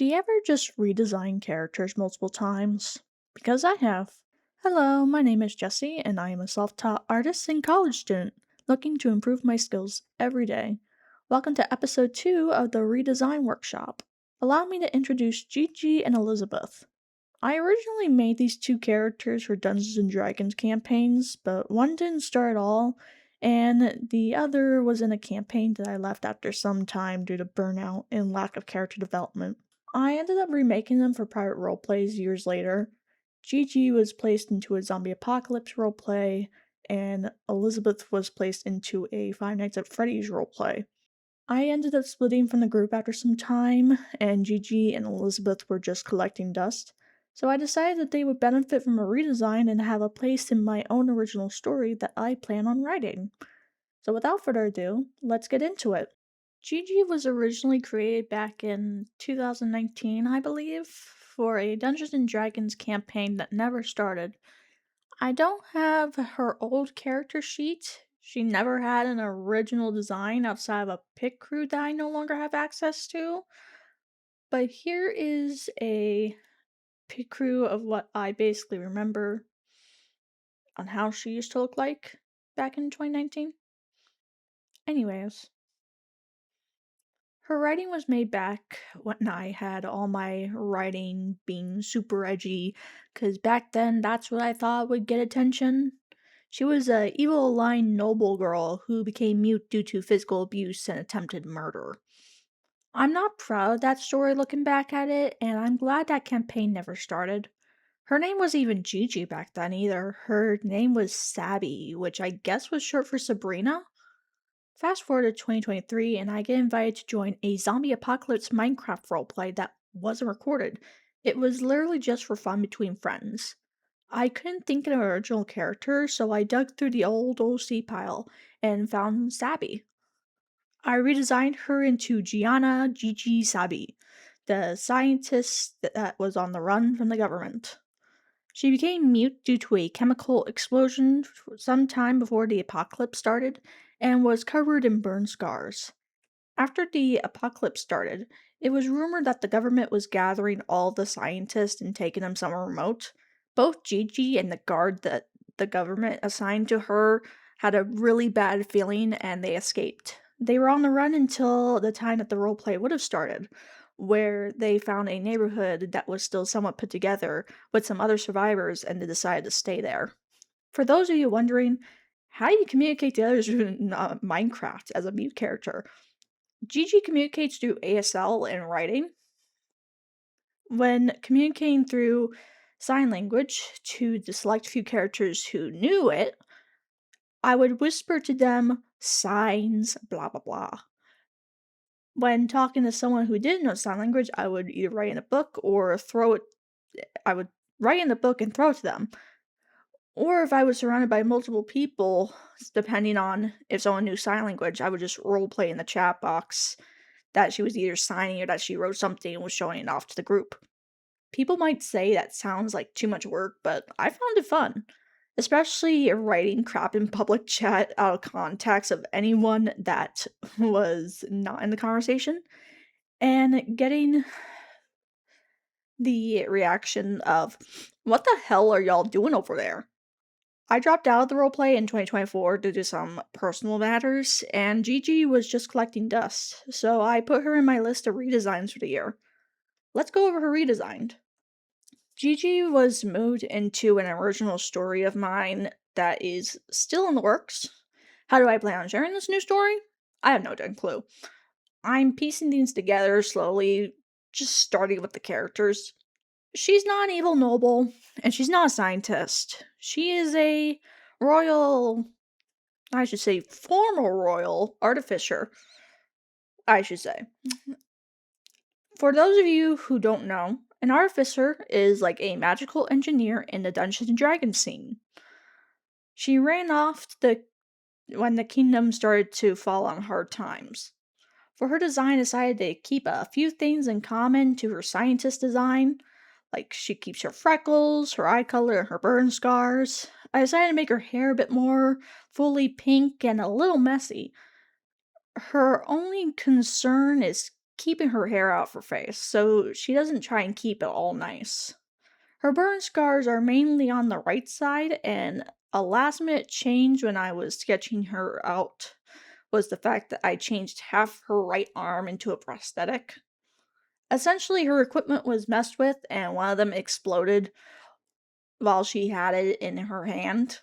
Do you ever just redesign characters multiple times? Because I have. Hello, my name is Jessi, and I am a self taught artist and college student looking to improve my skills every day. Welcome to episode 2 of the Redesign workshop. Allow me to introduce Gigi and Elizabeth. I originally made these two characters for Dungeons and Dragons campaigns, but one didn't start at all, and the other was in a campaign that I left after some time due to burnout and lack of character development. I ended up remaking them for private roleplays years later. Gigi was placed into a zombie apocalypse roleplay, and Elizabeth was placed into a Five Nights at Freddy's roleplay. I ended up splitting from the group after some time, and Gigi and Elizabeth were just collecting dust, so I decided that they would benefit from a redesign and have a place in my own original story that I plan on writing. So without further ado, let's get into it. Gigi was originally created back in 2019, I believe, for a Dungeons and Dragons campaign that never started. I don't have her old character sheet. She never had an original design outside of a pit crew that I no longer have access to. But here is a pit crew of what I basically remember on how she used to look like back in 2019. Anyways, her writing was made back when I had all my writing being super edgy, because back then that's what I thought would get attention. She was a evil aligned noble girl who became mute due to physical abuse and attempted murder. I'm not proud of that story looking back at it, and I'm glad that campaign never started. Her name wasn't even Gigi back then either. Her name was Sabby, which I guess was short for Sabrina. Fast forward to 2023, and I get invited to join a zombie apocalypse Minecraft roleplay that wasn't recorded. It was literally just for fun between friends. I couldn't think of an original character, so I dug through the old OC pile and found Sabby. I redesigned her into Gianna Gigi Sabi, the scientist that was on the run from the government. She became mute due to a chemical explosion sometime before the apocalypse started and was covered in burn scars. After the apocalypse started, it was rumored that the government was gathering all the scientists and taking them somewhere remote. Both Gigi and the guard that the government assigned to her had a really bad feeling and they escaped. They were on the run until the time that the roleplay would have started, where they found a neighborhood that was still somewhat put together with some other survivors and they decided to stay there. For those of you wondering, how do you communicate to others in Minecraft as a mute character? Gigi communicates through ASL and writing. When communicating through sign language to the select few characters who knew it, I would whisper to them signs, blah blah blah. When talking to someone who didn't know sign language, I would either write in a book or throw it. I would write in the book and throw it to them. Or if I was surrounded by multiple people, depending on if someone knew sign language, I would just roleplay in the chat box that she was either signing or that she wrote something and was showing it off to the group. People might say that sounds like too much work, but I found it fun. Especially writing crap in public chat out of context of anyone that was not in the conversation, and getting the reaction of, what the hell are y'all doing over there? I dropped out of the roleplay in 2024 due to some personal matters, and Gigi was just collecting dust, so I put her in my list of redesigns for the year. Let's go over her redesign. Gigi was moved into an original story of mine that is still in the works. How do I plan on sharing this new story? I have no damn clue. I'm piecing things together slowly, just starting with the characters. She's not an evil noble, and she's not a scientist. She is a royal, I should say, former royal artificer, I should say. For those of you who don't know, an artificer is like a magical engineer in the Dungeons and Dragons scene. She ran off when the kingdom started to fall on hard times. For her design, decided to keep a few things in common to her scientist design, like she keeps her freckles, her eye color, and her burn scars. I decided to make her hair a bit more fully pink and a little messy. Her only concern is keeping her hair out of her face, so she doesn't try and keep it all nice. Her burn scars are mainly on the right side, and a last minute change when I was sketching her out was the fact that I changed half her right arm into a prosthetic. Essentially, her equipment was messed with, and one of them exploded while she had it in her hand,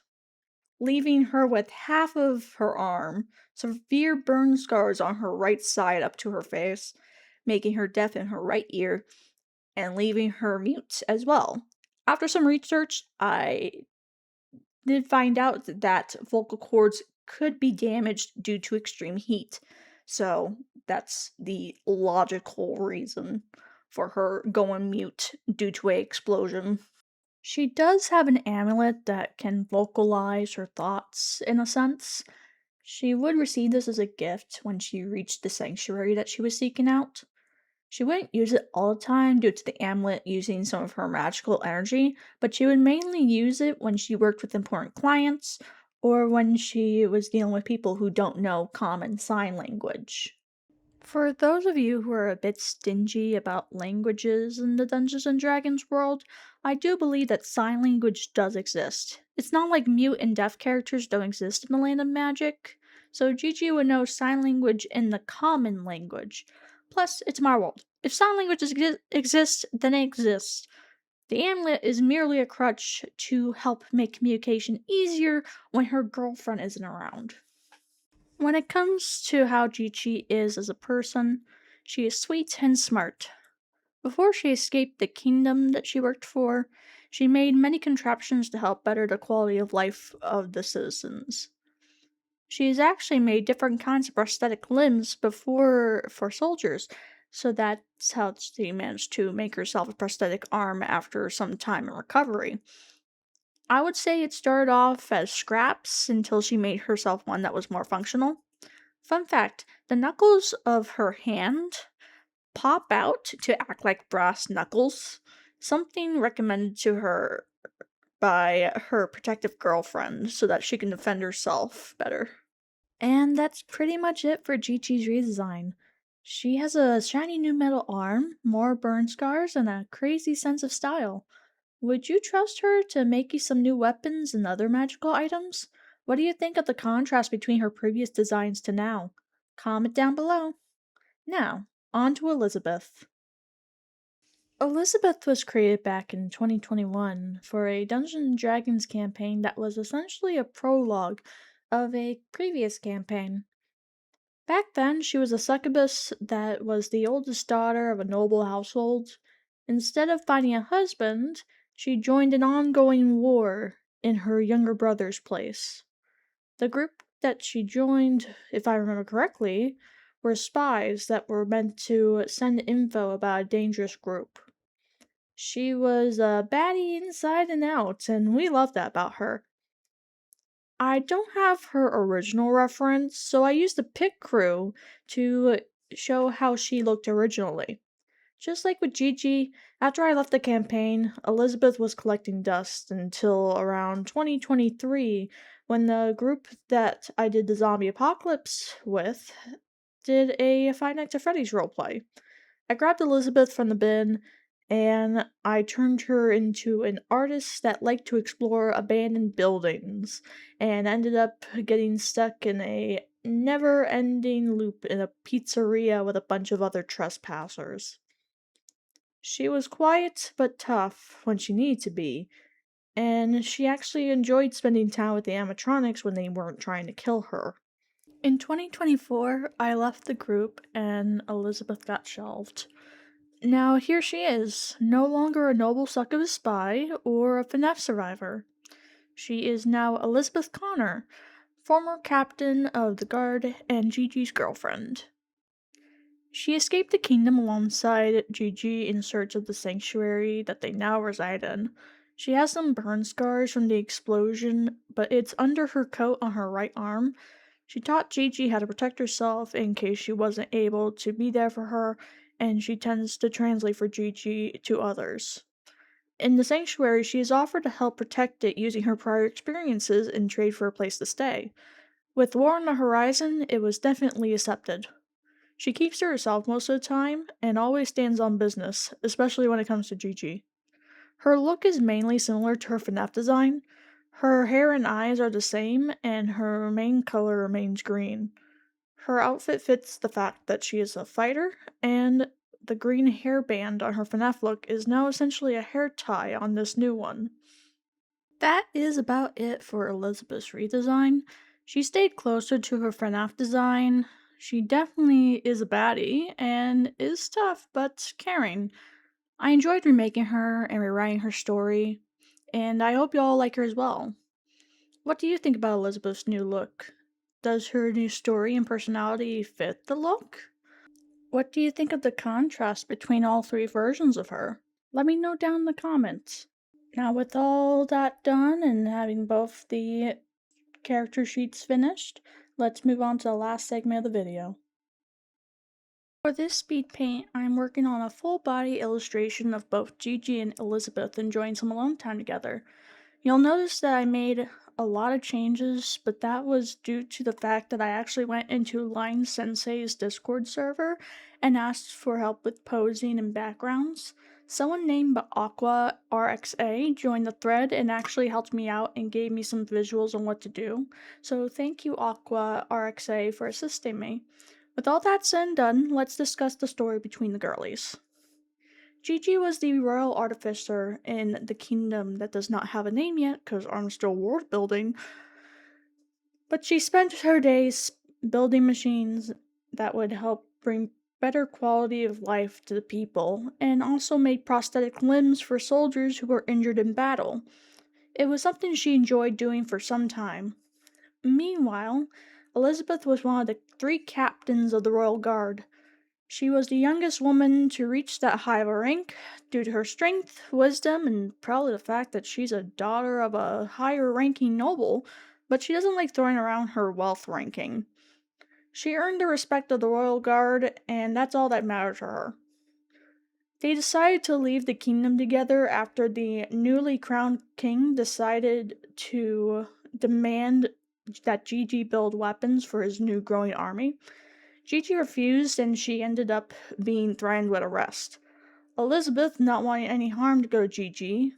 leaving her with half of her arm, severe burn scars on her right side up to her face, making her deaf in her right ear, and leaving her mute as well. After some research, I did find out that vocal cords could be damaged due to extreme heat. So that's the logical reason for her going mute due to a explosion. She does have an amulet that can vocalize her thoughts in a sense. She would receive this as a gift when she reached the sanctuary that she was seeking out. She wouldn't use it all the time due to the amulet using some of her magical energy, but she would mainly use it when she worked with important clients or when she was dealing with people who don't know common sign language. For those of you who are a bit stingy about languages in the Dungeons and Dragons world, I do believe that sign language does exist. It's not like mute and deaf characters don't exist in the land of magic, so Gigi would know sign language in the common language. Plus, it's my world. If sign language exists, then it exists. The amulet is merely a crutch to help make communication easier when her girlfriend isn't around. When it comes to how Chi is as a person, she is sweet and smart. Before she escaped the kingdom that she worked for, she made many contraptions to help better the quality of life of the citizens. She has actually made different kinds of prosthetic limbs before for soldiers, so that's how she managed to make herself a prosthetic arm after some time in recovery. I would say it started off as scraps until she made herself one that was more functional. Fun fact, the knuckles of her hand pop out to act like brass knuckles, something recommended to her by her protective girlfriend so that she can defend herself better. And that's pretty much it for Chi-Chi's redesign. She has a shiny new metal arm, more burn scars, and a crazy sense of style. Would you trust her to make you some new weapons and other magical items? What do you think of the contrast between her previous designs to now? Comment down below. Now, on to Elizabeth. Elizabeth was created back in 2021 for a Dungeons and Dragons campaign that was essentially a prologue of a previous campaign. Back then, she was a succubus that was the oldest daughter of a noble household. Instead of finding a husband, she joined an ongoing war in her younger brother's place. The group that she joined, if I remember correctly, were spies that were meant to send info about a dangerous group. She was a baddie inside and out, and we loved that about her. I don't have her original reference, so I used the pit crew to show how she looked originally. Just like with Gigi, after I left the campaign, Elizabeth was collecting dust until around 2023 when the group that I did the zombie apocalypse with did a Five Nights at Freddy's roleplay. I grabbed Elizabeth from the bin and I turned her into an artist that liked to explore abandoned buildings and ended up getting stuck in a never ending loop in a pizzeria with a bunch of other trespassers. She was quiet but tough when she needed to be, and she actually enjoyed spending time with the animatronics when they weren't trying to kill her. In 2024, I left the group and Elizabeth got shelved. Now here she is, no longer a noble succubus spy or a FNAF survivor. She is now Elizabeth Connor, former captain of the guard and Gigi's girlfriend. She escaped the kingdom alongside Gigi in search of the sanctuary that they now reside in. She has some burn scars from the explosion, but it's under her coat on her right arm. She taught Gigi how to protect herself in case she wasn't able to be there for her, and she tends to translate for Gigi to others. In the sanctuary, she is offered to help protect it using her prior experiences in trade for a place to stay. With war on the horizon, it was definitely accepted. She keeps to herself most of the time and always stands on business, especially when it comes to Gigi. Her look is mainly similar to her FNAF design. Her hair and eyes are the same, and her main color remains green. Her outfit fits the fact that she is a fighter, and the green hairband on her FNAF look is now essentially a hair tie on this new one. That is about it for Elizabeth's redesign. She stayed closer to her FNAF design. She definitely is a baddie and is tough but caring. I enjoyed remaking her and rewriting her story, and I hope y'all like her as well. What do you think about Elizabeth's new look? Does her new story and personality fit the look? What do you think of the contrast between all three versions of her? Let me know down in the comments. Now, with all that done and having both the character sheets finished, let's move on to the last segment of the video. For this speed paint, I'm working on a full body illustration of both Gigi and Elizabeth enjoying some alone time together. You'll notice that I made a lot of changes, but that was due to the fact that I actually went into Line Sensei's Discord server and asked for help with posing and backgrounds. Someone named Aqua RXA joined the thread and actually helped me out and gave me some visuals on what to do. So thank you Aqua RXA for assisting me. With all that said and done, let's discuss the story between the girlies. Gigi was the royal artificer in the kingdom that does not have a name yet because I'm still world building, but she spent her days building machines that would help bring better quality of life to the people and also made prosthetic limbs for soldiers who were injured in battle. It was something she enjoyed doing for some time. Meanwhile, Elizabeth was one of the three captains of the royal guard. She was the youngest woman to reach that high of a rank due to her strength, wisdom, and probably the fact that she's a daughter of a higher ranking noble, but she doesn't like throwing around her wealth ranking. She earned the respect of the royal guard, and that's all that mattered to her. They decided to leave the kingdom together after the newly crowned king decided to demand that Gigi build weapons for his new growing army. Gigi refused and she ended up being threatened with arrest. Elizabeth, not wanting any harm to go to Gigi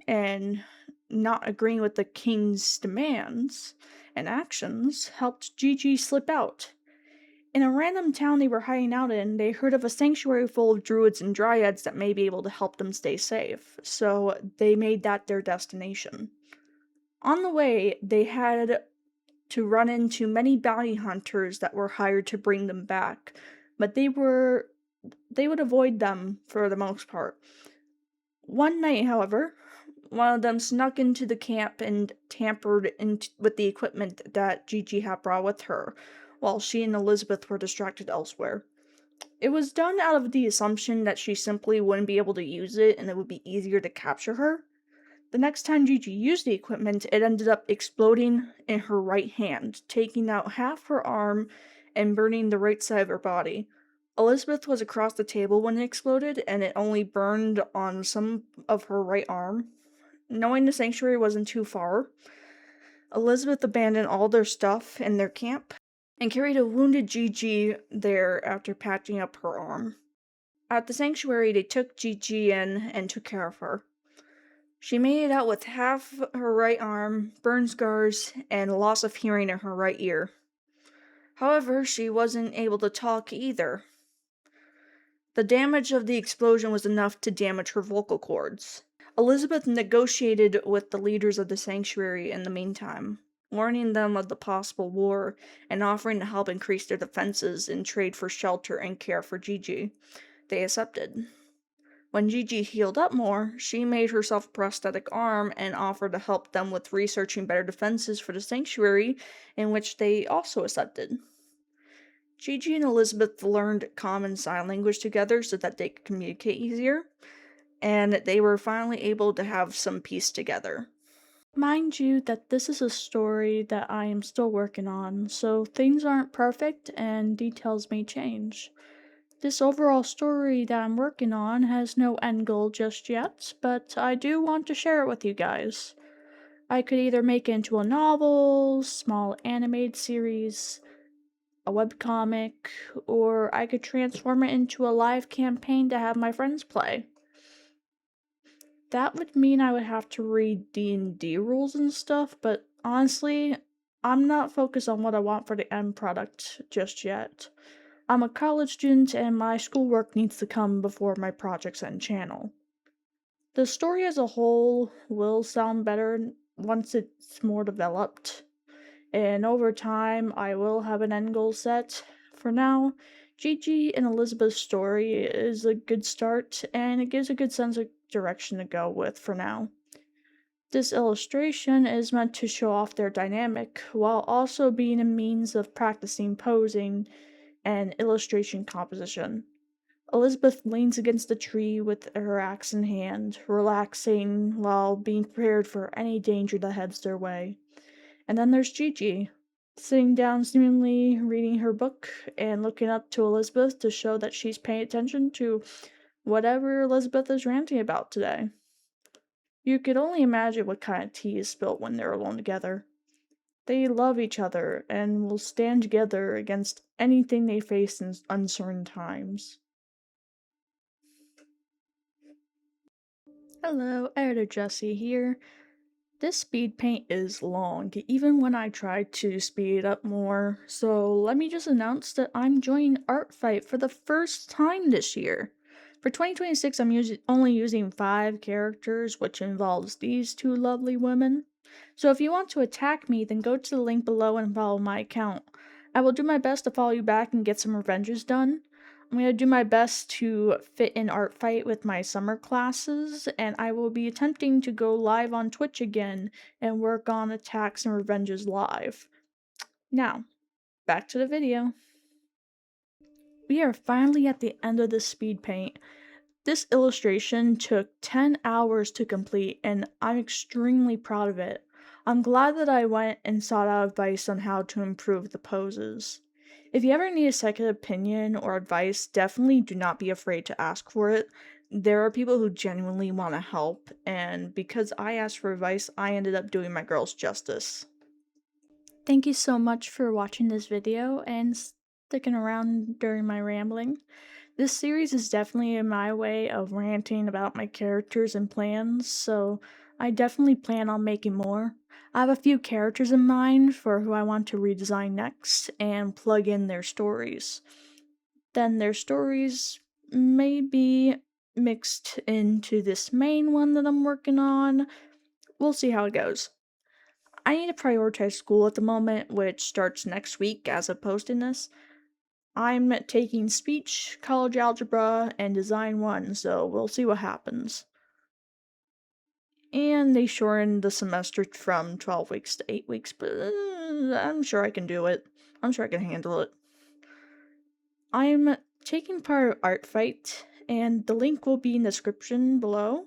and not agreeing with the king's demands and actions, helped Gigi slip out. In a random town they were hiding out in, they heard of a sanctuary full of druids and dryads that may be able to help them stay safe, so they made that their destination. On the way, they had to run into many bounty hunters that were hired to bring them back, but they would avoid them for the most part. One night, however, one of them snuck into the camp and tampered with the equipment that Gigi had brought with her, while she and Elizabeth were distracted elsewhere. It was done out of the assumption that she simply wouldn't be able to use it and it would be easier to capture her. The next time Gigi used the equipment, it ended up exploding in her right hand, taking out half her arm and burning the right side of her body. Elizabeth was across the table when it exploded, and it only burned on some of her right arm. Knowing the sanctuary wasn't too far, Elizabeth abandoned all their stuff in their camp and carried a wounded Gigi there after patching up her arm. At the sanctuary, they took Gigi in and took care of her. She made it out with half her right arm, burn scars, and loss of hearing in her right ear. However, she wasn't able to talk either. The damage of the explosion was enough to damage her vocal cords. Elizabeth negotiated with the leaders of the sanctuary in the meantime, warning them of the possible war and offering to help increase their defenses in trade for shelter and care for Gigi. They accepted. When Gigi healed up more, she made herself a prosthetic arm and offered to help them with researching better defenses for the sanctuary, in which they also accepted. Gigi and Elizabeth learned common sign language together so that they could communicate easier, and they were finally able to have some peace together. Mind you that this is a story that I am still working on, so things aren't perfect and details may change. This overall story that I'm working on has no end goal just yet, but I do want to share it with you guys. I could either make it into a novel, small animated series, a webcomic, or I could transform it into a live campaign to have my friends play. That would mean I would have to read D&D rules and stuff, but honestly, I'm not focused on what I want for the end product just yet. I'm a college student and my schoolwork needs to come before my projects and channel. The story as a whole will sound better once it's more developed, and over time I will have an end goal set. For now, Gigi and Elizabeth's story is a good start, and it gives a good sense of direction to go with for now. This illustration is meant to show off their dynamic, while also being a means of practicing posing and illustration composition. Elizabeth leans against the tree with her axe in hand, relaxing while being prepared for any danger that heads their way. And then there's Gigi, sitting down, seemingly reading her book and looking up to Elizabeth to show that she's paying attention to whatever Elizabeth is ranting about today. You could only imagine what kind of tea is spilt when they're alone together. They love each other and will stand together against anything they face in uncertain times. Hello, editor Jessi here. This speed paint is long, even when I try to speed it up more, so let me just announce that I'm joining Art Fight for the first time this year. For 2026, I'm only using 5 characters, which involves these 2 lovely women. So if you want to attack me, then go to the link below and follow my account. I will do my best to follow you back and get some revenges done. I'm going to do my best to fit in Art Fight with my summer classes, and I will be attempting to go live on Twitch again and work on attacks and revenges live. Now, back to the video. We are finally at the end of the speed paint. This illustration took 10 hours to complete, and I'm extremely proud of it. I'm glad that I went and sought out advice on how to improve the poses. If you ever need a second opinion or advice, definitely do not be afraid to ask for it. There are people who genuinely want to help, and because I asked for advice, I ended up doing my girls justice. Thank you so much for watching this video and sticking around during my rambling. This series is definitely my way of ranting about my characters and plans, so I definitely plan on making more. I have a few characters in mind for who I want to redesign next and plug in their stories. Then their stories may be mixed into this main one that I'm working on. We'll see how it goes. I need to prioritize school at the moment, which starts next week as of posting this. I'm taking speech, college algebra, and design 1, so we'll see what happens. And they shortened the semester from 12 weeks to 8 weeks, but I'm sure I can do it. I'm sure I can handle it. I'm taking part of Art Fight, and the link will be in the description below.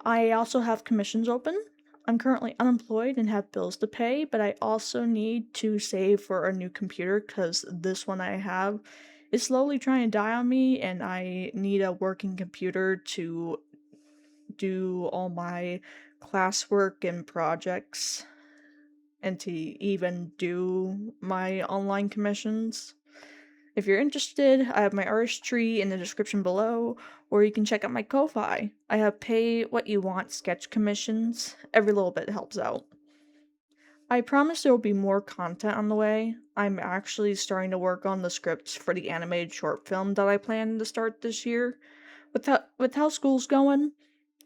I also have commissions open. I'm currently unemployed and have bills to pay, but I also need to save for a new computer because this one I have is slowly trying to die on me, and I need a working computer to do all my classwork and projects and to even do my online commissions. If you're interested, I have my Artistree in the description below, or you can check out my Ko-Fi. I have pay what you want sketch commissions. Every little bit helps out. I promise there will be more content on the way. I'm actually starting to work on the scripts for the animated short film that I plan to start this year. With how school's going,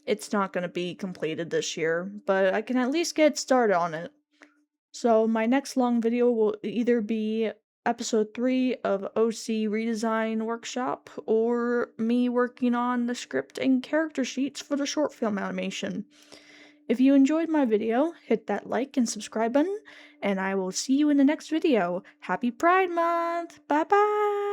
it's not going to be completed this year, but I can at least get started on it. So my next long video will either be episode 3 of OC Redesign Workshop, or me working on the script and character sheets for the short film animation. If you enjoyed my video, hit that like and subscribe button, and I will see you in the next video. Happy Pride Month! Bye bye!